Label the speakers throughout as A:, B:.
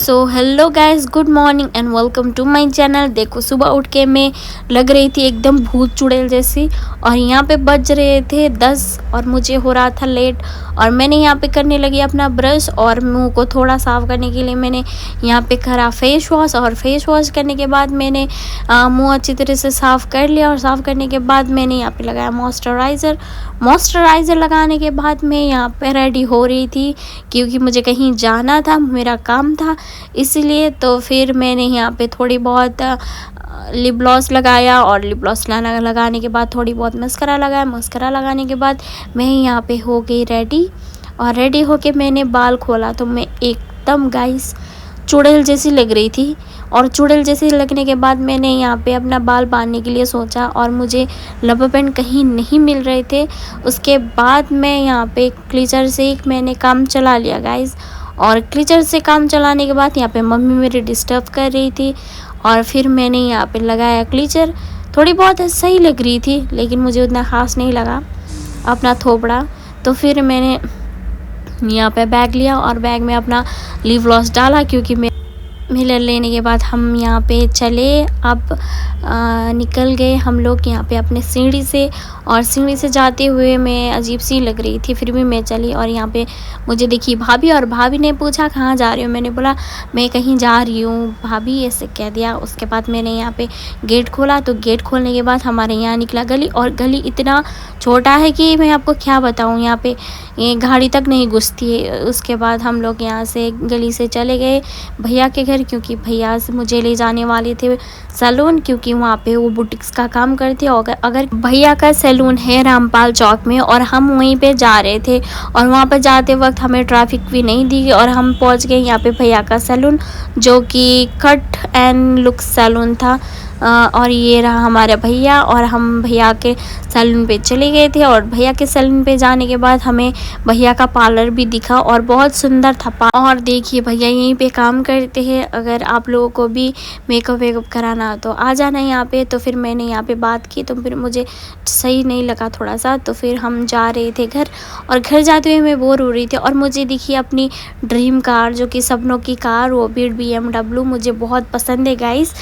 A: So hello guys, good morning and welcome to my channel. देखो, सुबह उठ के मैं लग रही थी एकदम भूत चुड़ैल जैसी, और यहाँ पे बज रहे थे 10 और मुझे हो रहा था लेट। और मैंने यहाँ पे करने लगी अपना ब्रश और मुंह को थोड़ा साफ़ करने के लिए मैंने यहाँ पे करा फेस वॉश। और फेस वॉश करने के बाद मैंने मुंह अच्छी तरह से साफ़ कर लिया। और साफ़ करने के बाद मैंने यहाँ पे लगाया मॉइस्चराइज़र लगाने के बाद मैं यहाँ पे रेडी हो रही थी, क्योंकि मुझे कहीं जाना था, मेरा काम था इसलिए। तो फिर मैंने यहाँ पे थोड़ी बहुत लिप ग्लॉस लगाया, और लिप ग्लॉस लगाने के बाद थोड़ी बहुत मस्करा लगाया। मस्करा लगाने के बाद मैं यहाँ पे हो गई रेडी। और रेडी होके मैंने बाल खोला तो मैं एकदम गाइस चुड़ैल जैसी लग रही थी। और चुड़ैल जैसे लगने के बाद मैंने यहाँ पे अपना बाल बांधने के लिए सोचा, और मुझे रबर बैंड कहीं नहीं मिल रहे थे। उसके बाद मैं यहाँ पे क्लीचर से मैंने काम चला लिया गाइस। और क्लीचर से काम चलाने के बाद यहाँ पे मम्मी मेरी डिस्टर्ब कर रही थी, और फिर मैंने यहाँ पे लगाया क्लीचर। थोड़ी बहुत सही लग रही थी, लेकिन मुझे उतना ख़ास नहीं लगा अपना थोपड़ा। तो फिर मैंने यहाँ पे बैग लिया और बैग में अपना लिप ग्लॉस डाला, क्योंकि मिलर लेने के बाद हम यहाँ पे चले। अब निकल गए हम लोग यहाँ पे अपने सीढ़ी से। और सीढ़ी से जाते हुए मैं अजीब सी लग रही थी, फिर भी मैं चली। और यहाँ पे मुझे देखी भाभी, और भाभी ने पूछा कहाँ जा रही हूँ। मैंने बोला मैं कहीं जा रही हूँ भाभी, ऐसे कह दिया। उसके बाद मैंने यहाँ पे गेट खोला, तो गेट खोलने के बाद हमारे यहाँ निकला गली। और गली इतना छोटा है कि मैं आपको क्या बताऊँ, यहाँ पे ये गाड़ी तक नहीं घुसती है। उसके बाद हम लोग यहाँ से गली से चले गए भैया के घर, क्योंकि भैया से मुझे ले जाने वाले थे सैलून, क्योंकि वहाँ पे वो बुटीक्स का काम करते हैं। अगर भैया का सैलून है रामपाल चौक में, और हम वहीं पे जा रहे थे। और वहाँ पर जाते वक्त हमें ट्रैफिक भी नहीं दी, और हम पहुँच गए यहाँ पे भैया का सैलून, जो कि कट एंड लुक सैलून था। और ये रहा हमारा भैया, और हम भैया के सैलून पे चले गए थे। और भैया के सैलून पे जाने के बाद हमें भैया का पार्लर भी दिखा, और बहुत सुंदर था। और देखिए भैया यहीं पे काम करते हैं। अगर आप लोगों को भी मेकअप कराना हो तो आ जाना यहाँ पे। तो फिर मैंने यहाँ पे बात की, तो फिर मुझे सही नहीं लगा थोड़ा सा। तो फिर हम जा रहे थे घर, और घर जाते हुए मैं बोर हो रही थी। और मुझे दिखी अपनी ड्रीम कार, जो कि सपनों की कार, वो भी BMW। मुझे बहुत पसंद है गाइस।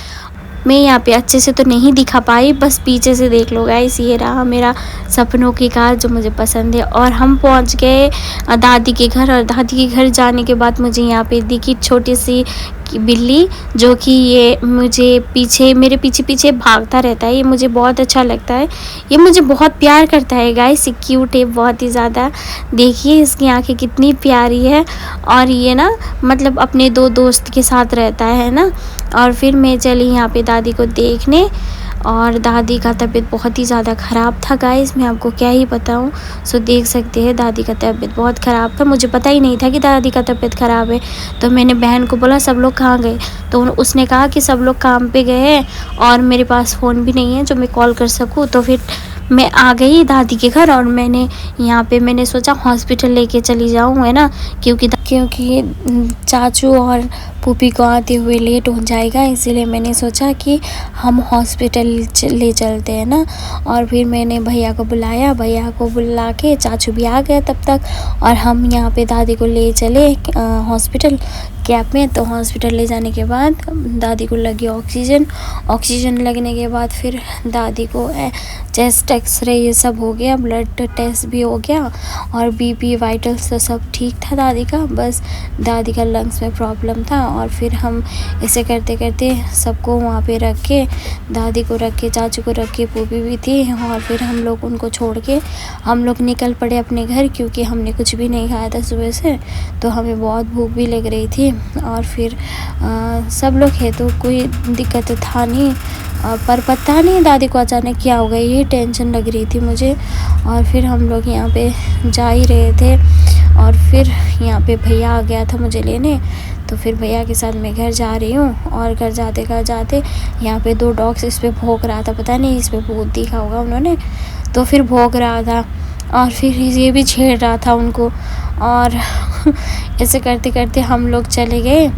A: मैं यहाँ पे अच्छे से तो नहीं दिखा पाई, बस पीछे से देख लो गाइस। ये रहा मेरा सपनों की कार, जो मुझे पसंद है। और हम पहुँच गए दादी के घर। और दादी के घर जाने के बाद मुझे यहाँ पे दिखी छोटी सी बिल्ली, जो कि ये मेरे पीछे पीछे भागता रहता है। ये मुझे बहुत अच्छा लगता है, ये मुझे बहुत प्यार करता है गाइस। ये क्यूट है बहुत ही ज़्यादा। देखिए इसकी आंखें कितनी प्यारी है। और ये ना मतलब अपने दो दोस्त के साथ रहता है ना। और फिर मैं चली यहाँ पे दादी को देखने, और दादी का तबीयत बहुत ही ज़्यादा ख़राब था गाइस, मैं आपको क्या ही बताऊँ। सो देख सकते हैं दादी का तबीयत बहुत ख़राब था। मुझे पता ही नहीं था कि दादी का तबीयत ख़राब है। तो मैंने बहन को बोला सब लोग कहाँ गए, तो उसने कहा कि सब लोग काम पे गए हैं, और मेरे पास फ़ोन भी नहीं है जो मैं कॉल कर सकूँ। तो फिर मैं आ गई दादी के घर, और मैंने सोचा हॉस्पिटल लेके चली जाऊँ, है ना, क्योंकि चाचू और पुपी को आते हुए लेट हो जाएगा। इसीलिए मैंने सोचा कि हम हॉस्पिटल ले चलते हैं ना। और फिर मैंने भैया को बुलाया, भैया को बुला के चाचू भी आ गया तब तक, और हम यहाँ पे दादी को ले चले हॉस्पिटल कैब में। तो हॉस्पिटल ले जाने के बाद दादी को लगी ऑक्सीजन लगने के बाद फिर दादी को चेस्ट एक्सरे ये सब हो गया, ब्लड टेस्ट भी हो गया, और BP वाइटल्स तो सब ठीक था दादी का। बस दादी का लंग्स में प्रॉब्लम था। और फिर हम ऐसे करते करते सबको वहाँ पे रख के, दादी को रख के, चाचू को रख के, पूपी भी थी, और फिर हम लोग उनको छोड़ के हम लोग निकल पड़े अपने घर, क्योंकि हमने कुछ भी नहीं खाया था सुबह से। तो हमें बहुत भूख भी लग रही थी। और फिर सब लोग है तो कोई दिक्कत था नहीं, पर पता नहीं दादी को अचानक क्या हो गया, ये टेंशन लग रही थी मुझे। और फिर हम लोग यहाँ पे जा ही रहे थे, और फिर यहाँ पे भैया आ गया था मुझे लेने। तो फिर भैया के साथ मैं घर जा रही हूँ, और घर जाते यहाँ पे 2 डॉग्स इस पर भौंक रहा था, पता नहीं इस पर भूत दिखा होगा उन्होंने, तो फिर भौंक रहा था। और फिर ये भी छेड़ रहा था उनको। और ऐसे करते करते हम लोग चले गए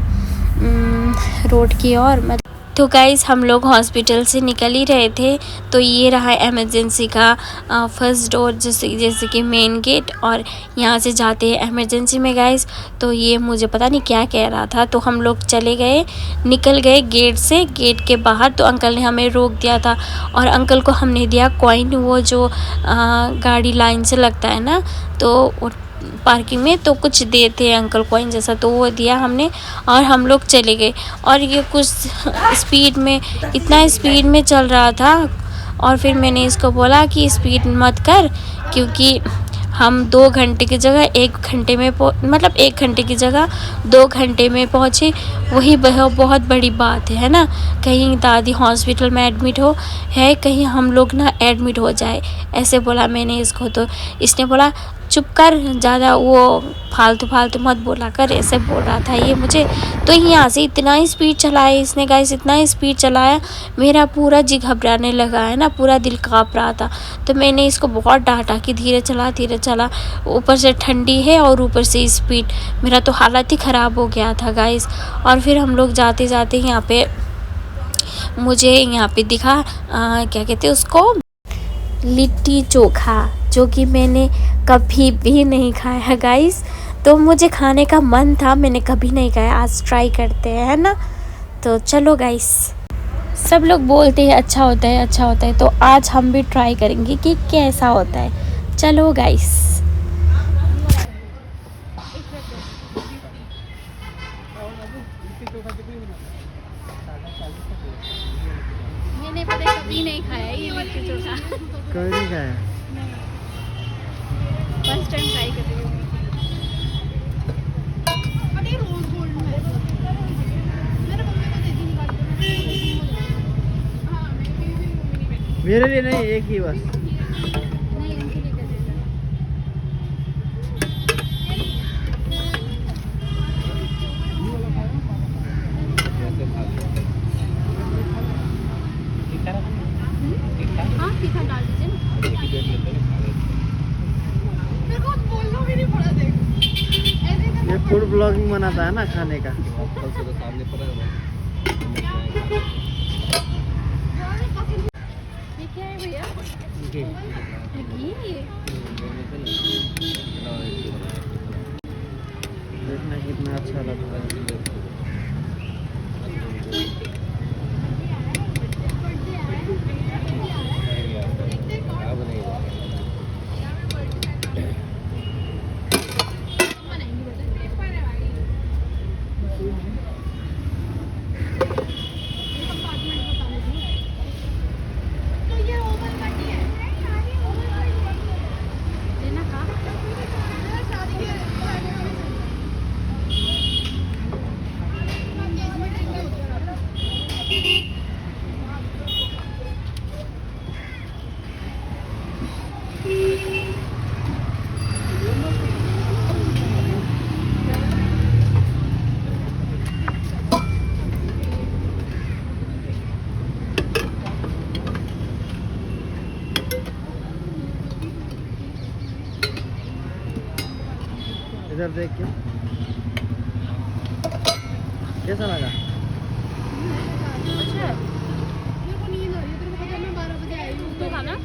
A: रोड की ओर। तो गाइस हम लोग हॉस्पिटल से निकल ही रहे थे, तो ये रहा इमरजेंसी का फर्स्ट डोर, जैसे कि मेन गेट, और यहाँ से जाते हैं इमरजेंसी में गाइस। तो ये मुझे पता नहीं क्या कह रहा था, तो हम लोग चले गए, निकल गए गेट से, गेट के बाहर। तो अंकल ने हमें रोक दिया था और अंकल को हमने दिया कॉइन, वो जो गाड़ी लाइन से लगता है ना, तो पार्किंग में तो कुछ देते हैं अंकल कॉइन जैसा, तो वो दिया हमने और हम लोग चले गए। और ये कुछ स्पीड में, इतना स्पीड में चल रहा था, और फिर मैंने इसको बोला कि स्पीड मत कर, क्योंकि हम 2 घंटे की जगह 1 घंटे में मतलब 1 घंटे की जगह 2 घंटे में पहुँचे, वही बहुत बड़ी बात है ना। कहीं दादी हॉस्पिटल में एडमिट हो है, कहीं हम लोग ना एडमिट हो जाए, ऐसे बोला मैंने इसको। तो इसने बोला चुप कर, ज़्यादा वो फालतू मत बोला कर, ऐसे बोल रहा था ये मुझे। तो यहाँ से इतना स्पीड चलाया इसने गाइस, इतना स्पीड चलाया, मेरा पूरा जी घबराने लगा है ना, पूरा दिल काँप रहा था। तो मैंने इसको बहुत डांटा कि धीरे चला, ऊपर से ठंडी है और ऊपर से स्पीड, मेरा तो हालत ही ख़राब हो गया था गाइस। और फिर हम लोग जाते जाते यहाँ पे, मुझे यहाँ पे दिखा क्या कहते हैं उसको, लिट्टी चोखा, जो कि मैंने कभी भी नहीं खाया गाइस। तो मुझे खाने का मन था, मैंने कभी नहीं खाया, आज ट्राई करते हैं, है ना। तो चलो गाइस, सब लोग बोलते हैं अच्छा होता है, अच्छा होता है, तो आज हम भी ट्राई करेंगे कि कैसा होता है। चलो गाइस।
B: मैंने पता कभी नहीं खाया ये लिट्टी चोखा,
C: कभी नहीं खाया,
B: फर्स्ट टाइम ट्राई कर रही हूँ।
C: मेरे लिए नहीं, एक ही बस।
B: नहीं उनके लिए कर देना। हाँ तीखा डाल दीजिए ना। मेरे को बोलना भी नहीं पड़ा, देख
C: ये फूड ब्लॉगिंग बनाता है ना खाने का।
B: ये क्या है भैया? घी।
C: देखना कितना अच्छा लगता है। इधर देख के कैसा लगा?
B: अच्छा है। मेरे को नींद आ रही है, तेरे को पता है मैं 12 बजे आई हूँ तो खाना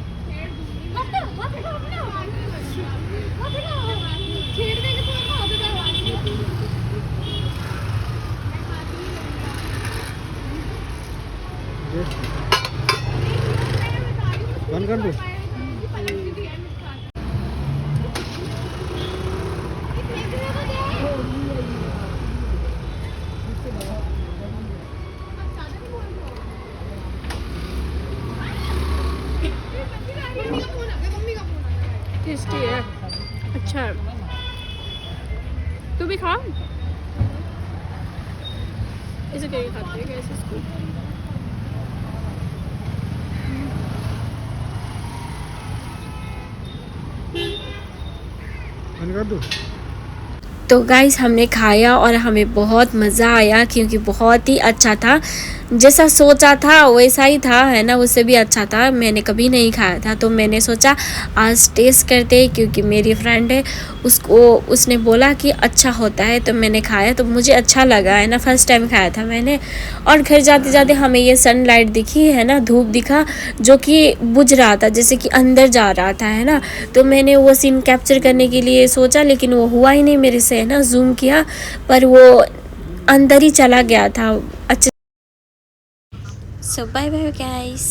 B: छेड़ देंगे तो
C: बंद कर दूँ?
B: टेस्टी है, अच्छा है, तू भी खा। इसे क्या खाते हैं कैसे इसको?
C: बंद कर दूँ?
A: तो गाइस हमने खाया और हमें बहुत मज़ा आया, क्योंकि बहुत ही अच्छा था। जैसा सोचा था वैसा ही था, है ना, उससे भी अच्छा था। मैंने कभी नहीं खाया था तो मैंने सोचा आज टेस्ट करते, क्योंकि मेरी फ्रेंड है उसने बोला कि अच्छा होता है तो मैंने खाया तो मुझे अच्छा लगा, है ना। फर्स्ट टाइम खाया था मैंने। और घर जाते जाते हमें ये सनलाइट दिखी, है ना, धूप दिखा जो कि बुझ रहा था, जैसे कि अंदर जा रहा था, है ना। तो मैंने वो सीन कैप्चर करने के लिए सोचा, लेकिन वो हुआ ही नहीं मेरे से, है ना। जूम किया पर वो अंदर ही चला गया था। अच्छा, सो बाय बाय गाइस।